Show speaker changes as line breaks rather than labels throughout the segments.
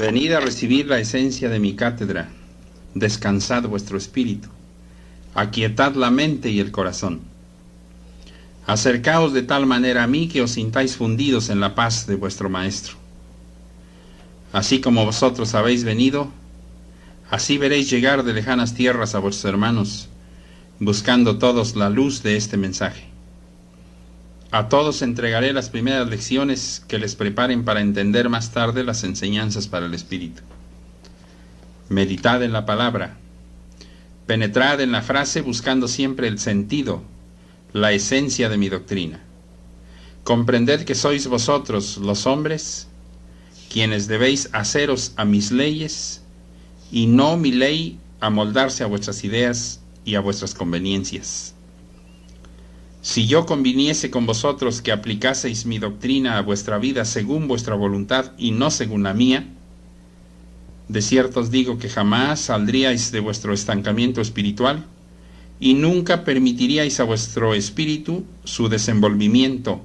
Venid a recibir la esencia de mi cátedra, descansad vuestro espíritu, aquietad la mente y el corazón. Acercaos de tal manera a mí que os sintáis fundidos en la paz de vuestro Maestro. Así como vosotros habéis venido, así veréis llegar de lejanas tierras a vuestros hermanos, buscando todos la luz de este mensaje. A todos entregaré las primeras lecciones que les preparen para entender más tarde las enseñanzas para el espíritu. Meditad en la palabra, penetrad en la frase buscando siempre el sentido, la esencia de mi doctrina. Comprended que sois vosotros, los hombres, quienes debéis haceros a mis leyes, y no mi ley amoldarse a vuestras ideas y a vuestras conveniencias. Si yo conviniese con vosotros que aplicaseis mi doctrina a vuestra vida según vuestra voluntad y no según la mía, de cierto os digo que jamás saldríais de vuestro estancamiento espiritual y nunca permitiríais a vuestro espíritu su desenvolvimiento,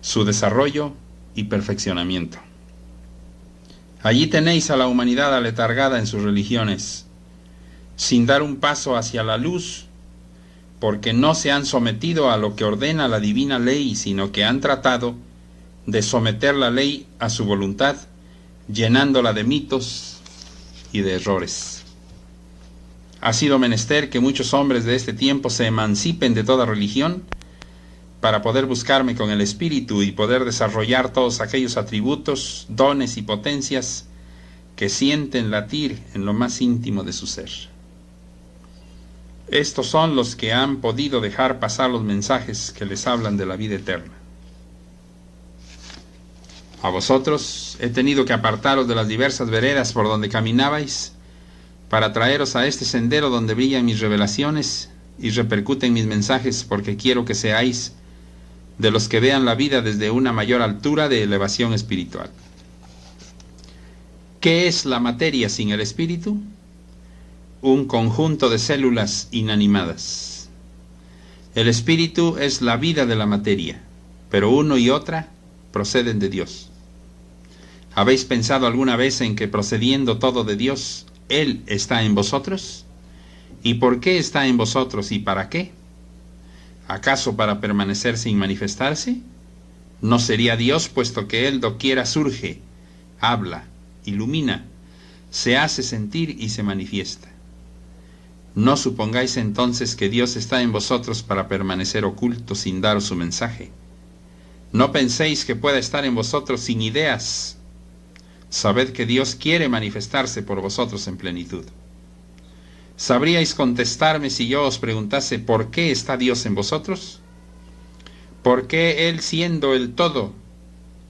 su desarrollo y perfeccionamiento. Allí tenéis a la humanidad aletargada en sus religiones, sin dar un paso hacia la luz, porque no se han sometido a lo que ordena la divina ley, sino que han tratado de someter la ley a su voluntad, llenándola de mitos y de errores. Ha sido menester que muchos hombres de este tiempo se emancipen de toda religión para poder buscarme con el espíritu y poder desarrollar todos aquellos atributos, dones y potencias que sienten latir en lo más íntimo de su ser. Estos son los que han podido dejar pasar los mensajes que les hablan de la vida eterna. A vosotros he tenido que apartaros de las diversas veredas por donde caminabais, para traeros a este sendero donde brillan mis revelaciones y repercuten mis mensajes, porque quiero que seáis de los que vean la vida desde una mayor altura de elevación espiritual. ¿Qué es la materia sin el espíritu? Un conjunto de células inanimadas. El espíritu es la vida de la materia, pero uno y otra proceden de Dios. ¿Habéis pensado alguna vez en que procediendo todo de Dios, Él está en vosotros? ¿Y por qué está en vosotros y para qué? ¿Acaso para permanecer sin manifestarse? No sería Dios, puesto que Él doquiera surge, habla, ilumina, se hace sentir y se manifiesta. No supongáis entonces que Dios está en vosotros para permanecer oculto sin daros su mensaje. No penséis que pueda estar en vosotros sin ideas. Sabed que Dios quiere manifestarse por vosotros en plenitud. ¿Sabríais contestarme si yo os preguntase por qué está Dios en vosotros? ¿Por qué Él, siendo el todo,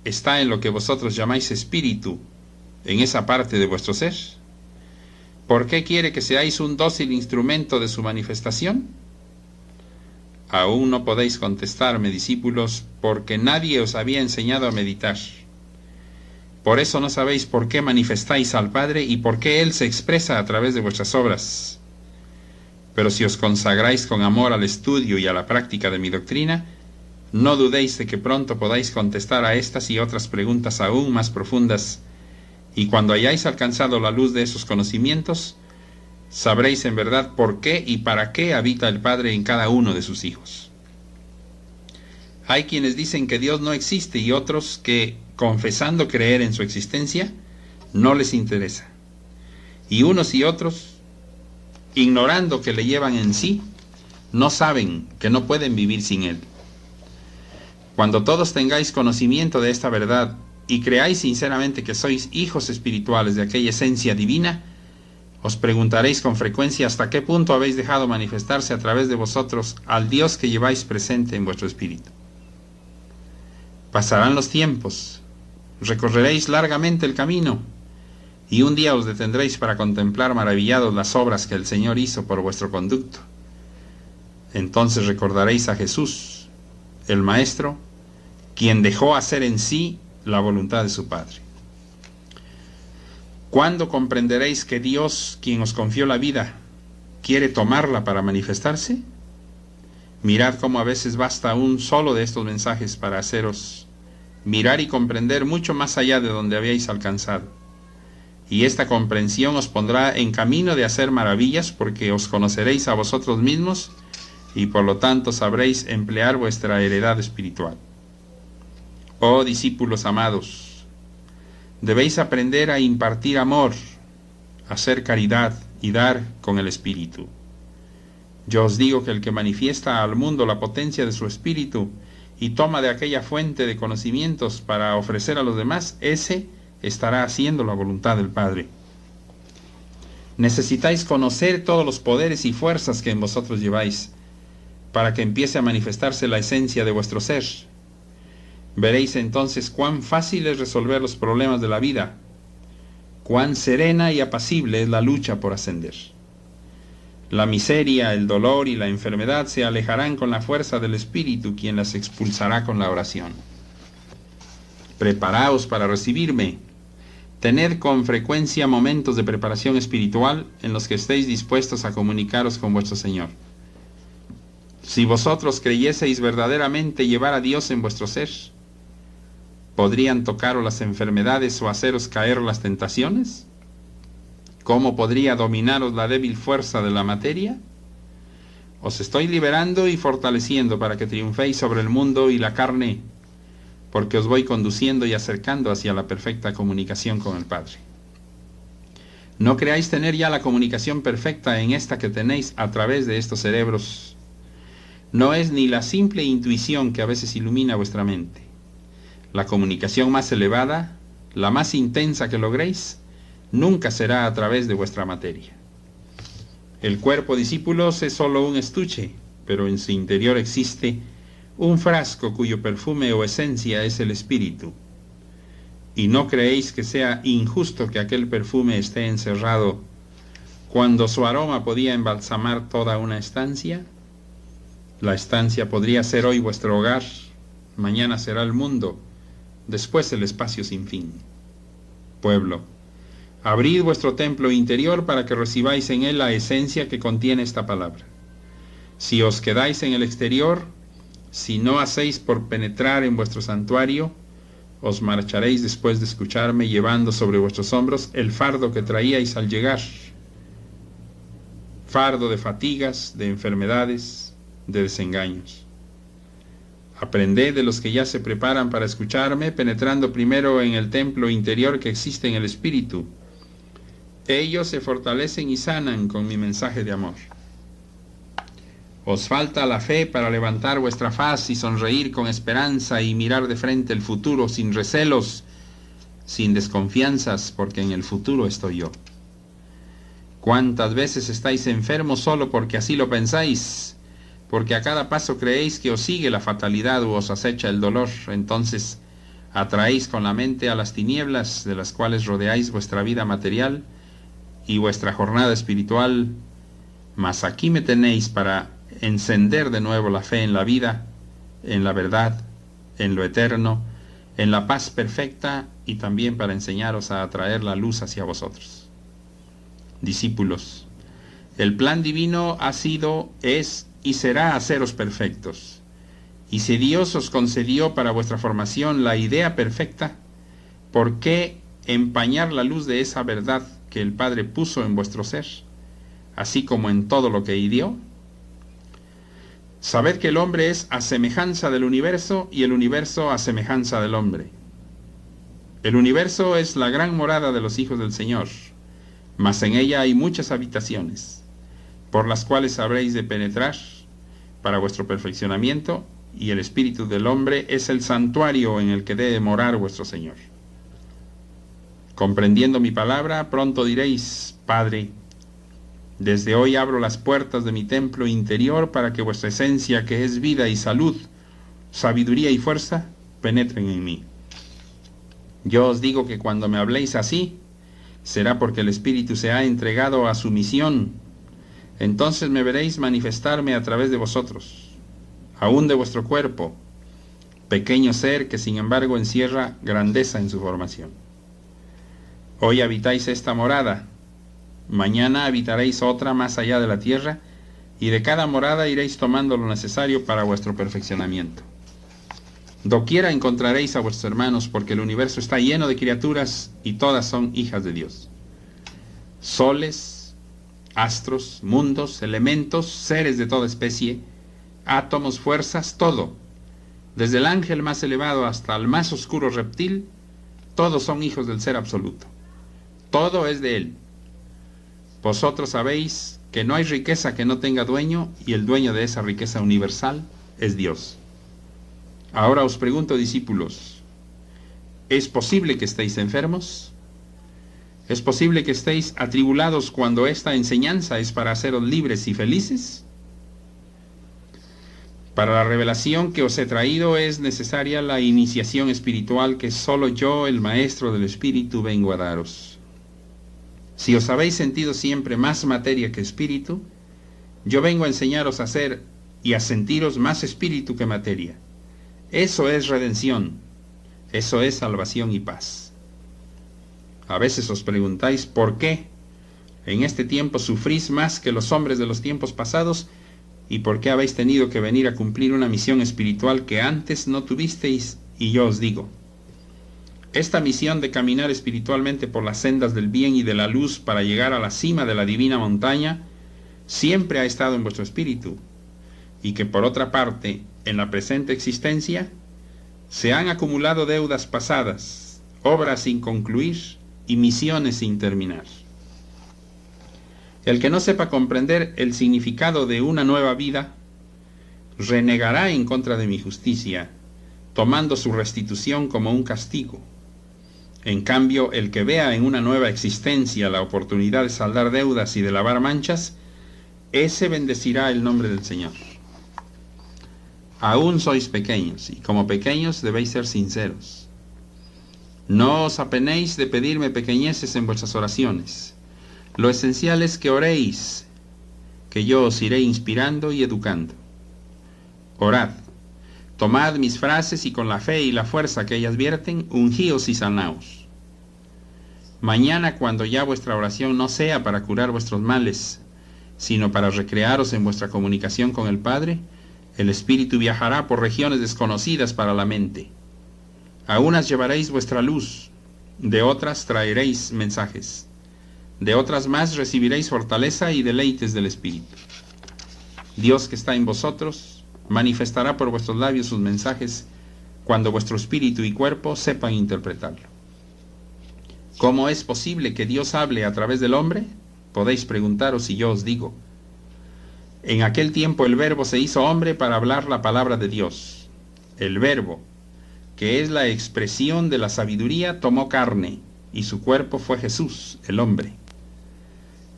está en lo que vosotros llamáis espíritu, en esa parte de vuestro ser? ¿Por qué quiere que seáis un dócil instrumento de su manifestación? Aún no podéis contestarme, discípulos, porque nadie os había enseñado a meditar. Por eso no sabéis por qué manifestáis al Padre y por qué Él se expresa a través de vuestras obras. Pero si os consagráis con amor al estudio y a la práctica de mi doctrina, no dudéis de que pronto podáis contestar a estas y otras preguntas aún más profundas, y cuando hayáis alcanzado la luz de esos conocimientos, sabréis en verdad por qué y para qué habita el Padre en cada uno de sus hijos. Hay quienes dicen que Dios no existe y otros que, confesando creer en su existencia, no les interesa. Y unos y otros, ignorando que le llevan en sí, no saben que no pueden vivir sin Él. Cuando todos tengáis conocimiento de esta verdad y creáis sinceramente que sois hijos espirituales de aquella esencia divina, os preguntaréis con frecuencia hasta qué punto habéis dejado manifestarse a través de vosotros al Dios que lleváis presente en vuestro espíritu. Pasarán los tiempos, recorreréis largamente el camino, y un día os detendréis para contemplar maravillados las obras que el Señor hizo por vuestro conducto. Entonces recordaréis a Jesús, el Maestro, quien dejó hacer en sí la voluntad de su Padre. ¿Cuándo comprenderéis que Dios, quien os confió la vida, quiere tomarla para manifestarse? Mirad cómo a veces basta un solo de estos mensajes para haceros mirar y comprender mucho más allá de donde habíais alcanzado. y esta comprensión os pondrá en camino de hacer maravillas, porque os conoceréis a vosotros mismos, y por lo tanto sabréis emplear vuestra heredad espiritual. Oh discípulos amados, debéis aprender a impartir amor, hacer caridad y dar con el Espíritu. Yo os digo que el que manifiesta al mundo la potencia de su Espíritu y toma de aquella fuente de conocimientos para ofrecer a los demás, ese estará haciendo la voluntad del Padre. Necesitáis conocer todos los poderes y fuerzas que en vosotros lleváis, para que empiece a manifestarse la esencia de vuestro ser. Veréis entonces cuán fácil es resolver los problemas de la vida, cuán serena y apacible es la lucha por ascender. La miseria, el dolor y la enfermedad se alejarán con la fuerza del Espíritu, quien las expulsará con la oración. Preparaos para recibirme. Tened con frecuencia momentos de preparación espiritual en los que estéis dispuestos a comunicaros con vuestro Señor. Si vosotros creyeseis verdaderamente llevar a Dios en vuestro ser, ¿podrían tocaros las enfermedades o haceros caer las tentaciones? ¿Cómo podría dominaros la débil fuerza de la materia? Os estoy liberando y fortaleciendo para que triunféis sobre el mundo y la carne, porque os voy conduciendo y acercando hacia la perfecta comunicación con el Padre. No creáis tener ya la comunicación perfecta en esta que tenéis a través de estos cerebros. No es ni la simple intuición que a veces ilumina vuestra mente. La comunicación más elevada, la más intensa que logréis, nunca será a través de vuestra materia. El cuerpo, discípulos, es solo un estuche, pero en su interior existe un frasco cuyo perfume o esencia es el Espíritu. ¿Y no creéis que sea injusto que aquel perfume esté encerrado cuando su aroma podía embalsamar toda una estancia? La estancia podría ser hoy vuestro hogar, mañana será el mundo, después el espacio sin fin. Pueblo, abrid vuestro templo interior para que recibáis en él la esencia que contiene esta palabra. Si os quedáis en el exterior, si no hacéis por penetrar en vuestro santuario, os marcharéis después de escucharme llevando sobre vuestros hombros el fardo que traíais al llegar. Fardo de fatigas, de enfermedades, de desengaños. Aprended de los que ya se preparan para escucharme, penetrando primero en el templo interior que existe en el Espíritu. Ellos se fortalecen y sanan con mi mensaje de amor. Os falta la fe para levantar vuestra faz y sonreír con esperanza y mirar de frente el futuro sin recelos, sin desconfianzas, porque en el futuro estoy yo. ¿Cuántas veces estáis enfermos solo porque así lo pensáis? Porque a cada paso creéis que os sigue la fatalidad o os acecha el dolor. Entonces atraéis con la mente a las tinieblas de las cuales rodeáis vuestra vida material y vuestra jornada espiritual. Mas aquí me tenéis para encender de nuevo la fe en la vida, en la verdad, en lo eterno, en la paz perfecta, y también para enseñaros a atraer la luz hacia vosotros. Discípulos, el plan divino ha sido, es y será haceros perfectos. Y si Dios os concedió para vuestra formación la idea perfecta, ¿por qué empañar la luz de esa verdad que el Padre puso en vuestro ser, así como en todo lo que hirió? Sabed que el hombre es a semejanza del universo y el universo a semejanza del hombre. El universo es la gran morada de los hijos del Señor, mas en ella hay muchas habitaciones, por las cuales habréis de penetrar para vuestro perfeccionamiento, y el espíritu del hombre es el santuario en el que debe morar vuestro Señor. Comprendiendo mi palabra, pronto diréis: Padre, desde hoy abro las puertas de mi templo interior para que vuestra esencia, que es vida y salud, sabiduría y fuerza, penetren en mí. Yo os digo que cuando me habléis así, será porque el Espíritu se ha entregado a su misión. Entonces me veréis manifestarme a través de vosotros, aún de vuestro cuerpo, pequeño ser que sin embargo encierra grandeza en su formación. Hoy habitáis esta morada, mañana habitaréis otra más allá de la tierra, y de cada morada iréis tomando lo necesario para vuestro perfeccionamiento. Doquiera encontraréis a vuestros hermanos, porque el universo está lleno de criaturas y todas son hijas de Dios. soles, astros, mundos, elementos, seres de toda especie, átomos, fuerzas, todo, desde el ángel más elevado hasta el más oscuro reptil, todos son hijos del Ser Absoluto. Todo es de Él. Vosotros sabéis que no hay riqueza que no tenga dueño, y el dueño de esa riqueza universal es Dios. Ahora os pregunto, discípulos, ¿es posible que estéis enfermos? ¿Es posible que estéis atribulados cuando esta enseñanza es para haceros libres y felices? Para la revelación que os he traído es necesaria la iniciación espiritual que solo yo, el Maestro del Espíritu, vengo a daros. Si os habéis sentido siempre más materia que espíritu, yo vengo a enseñaros a ser y a sentiros más espíritu que materia. Eso es redención, eso es salvación y paz. A veces os preguntáis por qué en este tiempo sufrís más que los hombres de los tiempos pasados, y por qué habéis tenido que venir a cumplir una misión espiritual que antes no tuvisteis. Y yo os digo, esta misión de caminar espiritualmente por las sendas del bien y de la luz para llegar a la cima de la divina montaña siempre ha estado en vuestro espíritu, y que por otra parte, en la presente existencia, se han acumulado deudas pasadas, obras sin concluir y misiones sin terminar. El que no sepa comprender el significado de una nueva vida, renegará en contra de mi justicia, tomando su restitución como un castigo. En cambio, el que vea en una nueva existencia la oportunidad de saldar deudas y de lavar manchas, ese bendecirá el nombre del Señor. Aún sois pequeños, y como pequeños debéis ser sinceros. No os apenéis de pedirme pequeñeces en vuestras oraciones. Lo esencial es que oréis, que yo os iré inspirando y educando. Orad, tomad mis frases y con la fe y la fuerza que ellas vierten, ungíos y sanaos. Mañana, cuando ya vuestra oración no sea para curar vuestros males, sino para recrearos en vuestra comunicación con el Padre, el Espíritu viajará por regiones desconocidas para la mente. A unas llevaréis vuestra luz, de otras traeréis mensajes, de otras más recibiréis fortaleza y deleites del Espíritu. Dios que está en vosotros manifestará por vuestros labios sus mensajes cuando vuestro espíritu y cuerpo sepan interpretarlo. ¿Cómo es posible que Dios hable a través del hombre? Podéis preguntaros, y yo os digo. En aquel tiempo el Verbo se hizo hombre para hablar la palabra de Dios. El Verbo, que es la expresión de la sabiduría, tomó carne, y su cuerpo fue Jesús, el hombre.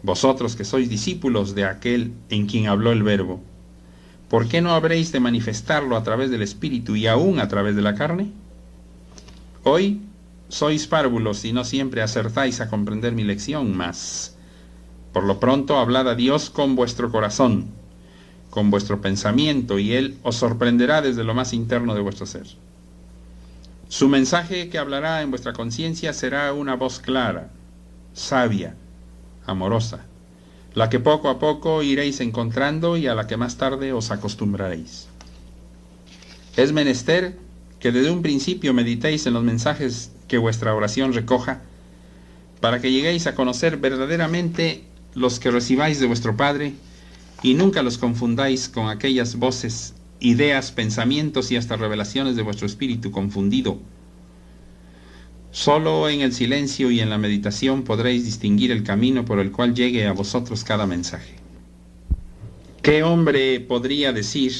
Vosotros que sois discípulos de aquel en quien habló el Verbo, ¿por qué no habréis de manifestarlo a través del Espíritu y aún a través de la carne? Hoy sois párvulos y no siempre acertáis a comprender mi lección, mas por lo pronto hablad a Dios con vuestro corazón, con vuestro pensamiento, y Él os sorprenderá desde lo más interno de vuestro ser. Su mensaje que hablará en vuestra conciencia será una voz clara, sabia, amorosa, la que poco a poco iréis encontrando y a la que más tarde os acostumbraréis. Es menester que desde un principio meditéis en los mensajes que vuestra oración recoja, para que lleguéis a conocer verdaderamente los que recibáis de vuestro Padre, y nunca los confundáis con aquellas voces, ideas, pensamientos y hasta revelaciones de vuestro espíritu confundido. Solo en el silencio y en la meditación podréis distinguir el camino por el cual llegue a vosotros cada mensaje. ¿Qué hombre podría decir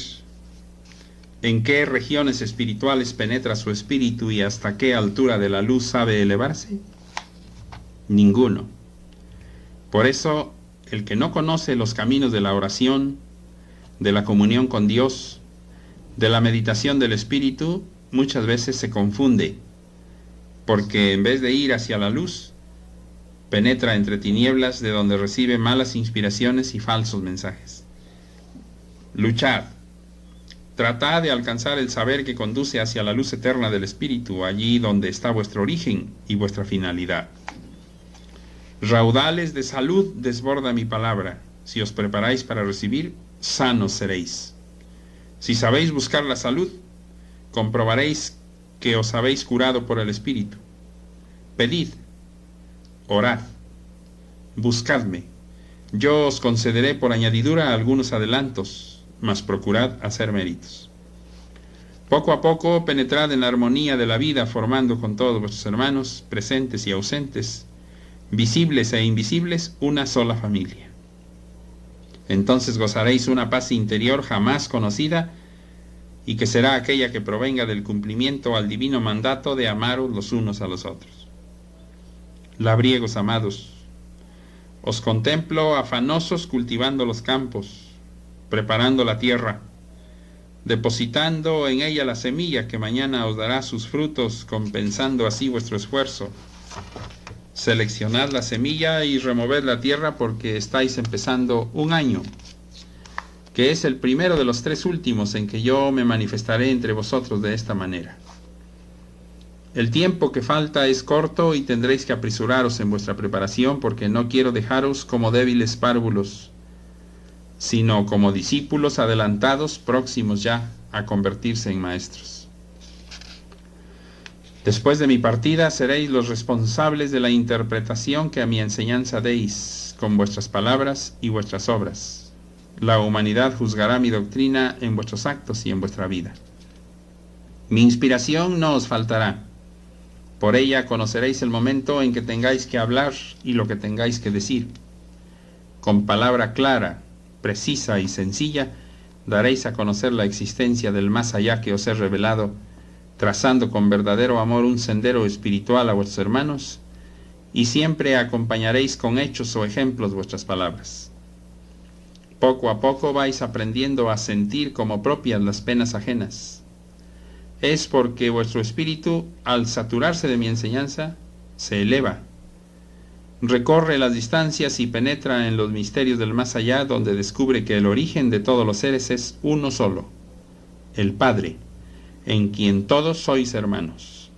en qué regiones espirituales penetra su espíritu y hasta qué altura de la luz sabe elevarse? Ninguno. Por eso, el que no conoce los caminos de la oración, de la comunión con Dios, de la meditación del espíritu, muchas veces se confunde, porque en vez de ir hacia la luz, penetra entre tinieblas de donde recibe malas inspiraciones y falsos mensajes. Luchad, tratad de alcanzar el saber que conduce hacia la luz eterna del espíritu, allí donde está vuestro origen y vuestra finalidad. Raudales de salud desborda mi palabra. Si os preparáis para recibir, sanos seréis. Si sabéis buscar la salud, comprobaréis que os habéis curado por el Espíritu. Pedid, orad, Buscadme. Yo os concederé por añadidura algunos adelantos, mas procurad hacer méritos. Poco a poco penetrad en la armonía de la vida, formando con todos vuestros hermanos, presentes y ausentes, visibles e invisibles, una sola familia. Entonces gozaréis una paz interior jamás conocida, y que será aquella que provenga del cumplimiento al divino mandato de amaros los unos a los otros. Labriegos amados, os contemplo afanosos cultivando los campos, preparando la tierra, depositando en ella la semilla que mañana os dará sus frutos, compensando así vuestro esfuerzo. Seleccionad la semilla y removed la tierra, porque estáis empezando un año, que es el primero de los 3 últimos en que yo me manifestaré entre vosotros de esta manera. El tiempo que falta es corto y tendréis que apresuraros en vuestra preparación, porque no quiero dejaros como débiles párvulos, sino como discípulos adelantados, próximos ya a convertirse en maestros. Después de mi partida seréis los responsables de la interpretación que a mi enseñanza deis, con vuestras palabras y vuestras obras. La humanidad juzgará mi doctrina en vuestros actos y en vuestra vida. Mi inspiración no os faltará. Por ella conoceréis el momento en que tengáis que hablar y lo que tengáis que decir. Con palabra clara, precisa y sencilla, daréis a conocer la existencia del más allá que os he revelado, trazando con verdadero amor un sendero espiritual a vuestros hermanos, y siempre acompañaréis con hechos o ejemplos vuestras palabras. Poco a poco vais aprendiendo a sentir como propias las penas ajenas. Es porque vuestro espíritu, al saturarse de mi enseñanza, se eleva, recorre las distancias y penetra en los misterios del más allá, donde descubre que el origen de todos los seres es uno solo, el Padre, en quien todos sois hermanos.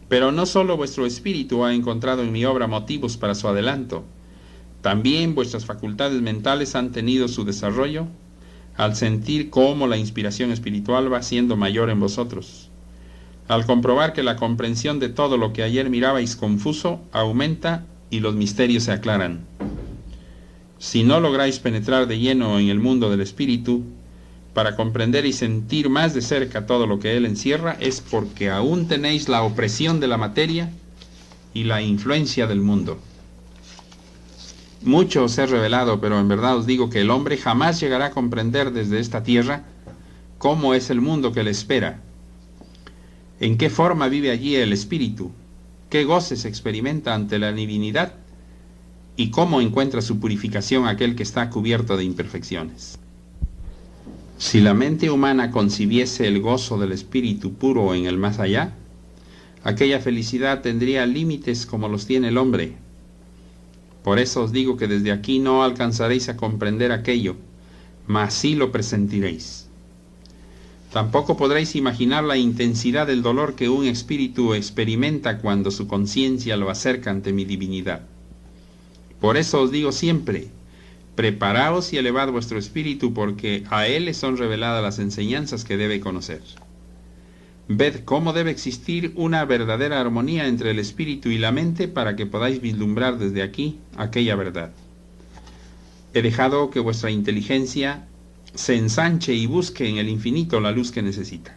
Pero no solo vuestro espíritu ha encontrado en mi obra motivos para su adelanto, también vuestras facultades mentales han tenido su desarrollo al sentir cómo la inspiración espiritual va siendo mayor en vosotros, al comprobar que la comprensión de todo lo que ayer mirabais confuso aumenta y los misterios se aclaran. Si no lográis penetrar de lleno en el mundo del espíritu, para comprender y sentir más de cerca todo lo que él encierra, es porque aún tenéis la opresión de la materia y la influencia del mundo. Mucho os he revelado, pero en verdad os digo que el hombre jamás llegará a comprender desde esta tierra cómo es el mundo que le espera, en qué forma vive allí el espíritu, qué goces experimenta ante la divinidad y cómo encuentra su purificación aquel que está cubierto de imperfecciones. Si la mente humana concibiese el gozo del espíritu puro en el más allá, aquella felicidad tendría límites como los tiene el hombre. Por eso os digo que desde aquí no alcanzaréis a comprender aquello, mas sí lo presentiréis. Tampoco podréis imaginar la intensidad del dolor que un espíritu experimenta cuando su conciencia lo acerca ante mi divinidad. Por eso os digo siempre, preparaos y elevad vuestro espíritu, porque a él le son reveladas las enseñanzas que debe conocer. Ved cómo debe existir una verdadera armonía entre el espíritu y la mente para que podáis vislumbrar desde aquí aquella verdad. He dejado que vuestra inteligencia se ensanche y busque en el infinito la luz que necesita.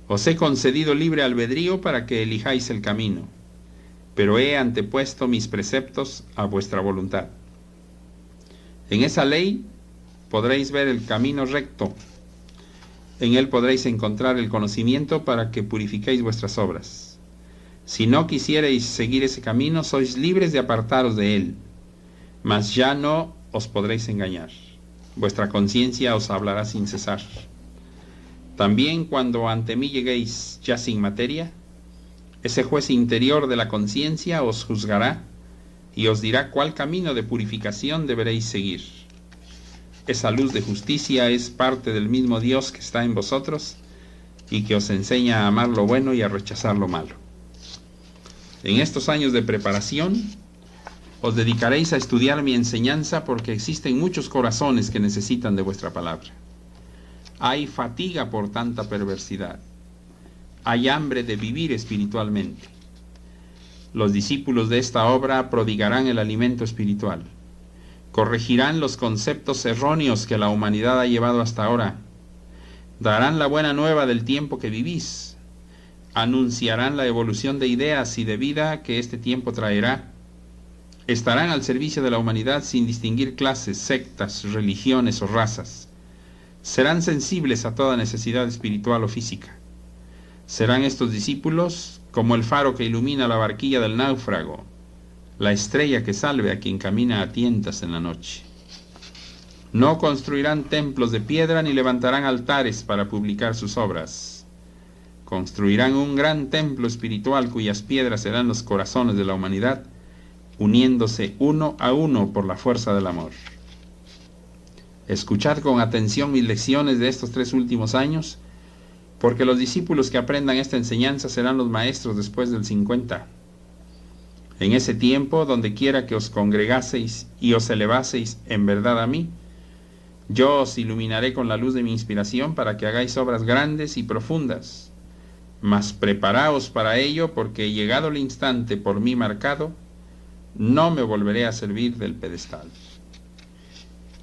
Os he concedido libre albedrío para que elijáis el camino, pero he antepuesto mis preceptos a vuestra voluntad. En esa ley podréis ver el camino recto. En él podréis encontrar el conocimiento para que purifiquéis vuestras obras. Si no quisierais seguir ese camino, sois libres de apartaros de él, mas ya no os podréis engañar. Vuestra conciencia os hablará sin cesar. También cuando ante mí lleguéis ya sin materia, ese juez interior de la conciencia os juzgará y os dirá cuál camino de purificación deberéis seguir. Esa luz de justicia es parte del mismo Dios que está en vosotros y que os enseña a amar lo bueno y a rechazar lo malo. En estos años de preparación, os dedicaréis a estudiar mi enseñanza, porque existen muchos corazones que necesitan de vuestra palabra. Hay fatiga por tanta perversidad. Hay hambre de vivir espiritualmente. Los discípulos de esta obra prodigarán el alimento espiritual. Corregirán los conceptos erróneos que la humanidad ha llevado hasta ahora. Darán la buena nueva del tiempo que vivís. Anunciarán la evolución de ideas y de vida que este tiempo traerá. Estarán al servicio de la humanidad sin distinguir clases, sectas, religiones o razas. Serán sensibles a toda necesidad espiritual o física. Serán estos discípulos como el faro que ilumina la barquilla del náufrago, la estrella que salve a quien camina a tientas en la noche. No construirán templos de piedra ni levantarán altares para publicar sus obras. Construirán un gran templo espiritual cuyas piedras serán los corazones de la humanidad, uniéndose uno a uno por la fuerza del amor. Escuchad con atención mis lecciones de estos 3 últimos años, porque los discípulos que aprendan esta enseñanza serán los maestros después del 50. En ese tiempo, donde quiera que os congregaseis y os elevaseis en verdad a mí, yo os iluminaré con la luz de mi inspiración para que hagáis obras grandes y profundas. Mas preparaos para ello, porque llegado el instante por mí marcado, no me volveré a servir del pedestal.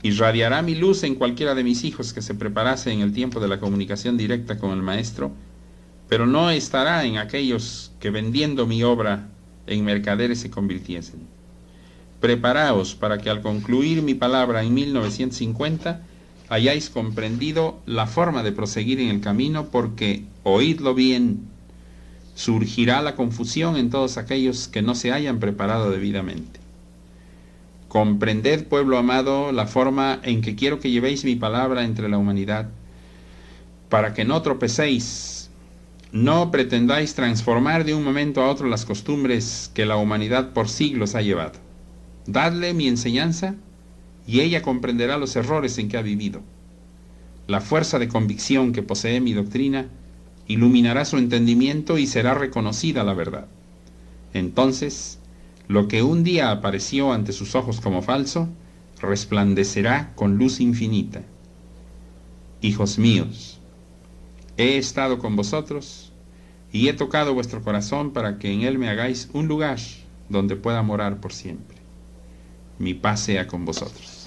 Irradiará mi luz en cualquiera de mis hijos que se preparase en el tiempo de la comunicación directa con el Maestro, pero no estará en aquellos que vendiendo mi obra en mercaderes se convirtiesen. Preparaos para que al concluir mi palabra en 1950 hayáis comprendido la forma de proseguir en el camino, porque, oídlo bien, surgirá la confusión en todos aquellos que no se hayan preparado debidamente. Comprended, pueblo amado, la forma en que quiero que llevéis mi palabra entre la humanidad, para que no tropecéis, no pretendáis transformar de un momento a otro las costumbres que la humanidad por siglos ha llevado. Dadle mi enseñanza y ella comprenderá los errores en que ha vivido. La fuerza de convicción que posee mi doctrina iluminará su entendimiento y será reconocida la verdad. Entonces, lo que un día apareció ante sus ojos como falso, resplandecerá con luz infinita. Hijos míos, he estado con vosotros y he tocado vuestro corazón para que en él me hagáis un lugar donde pueda morar por siempre. Mi paz sea con vosotros.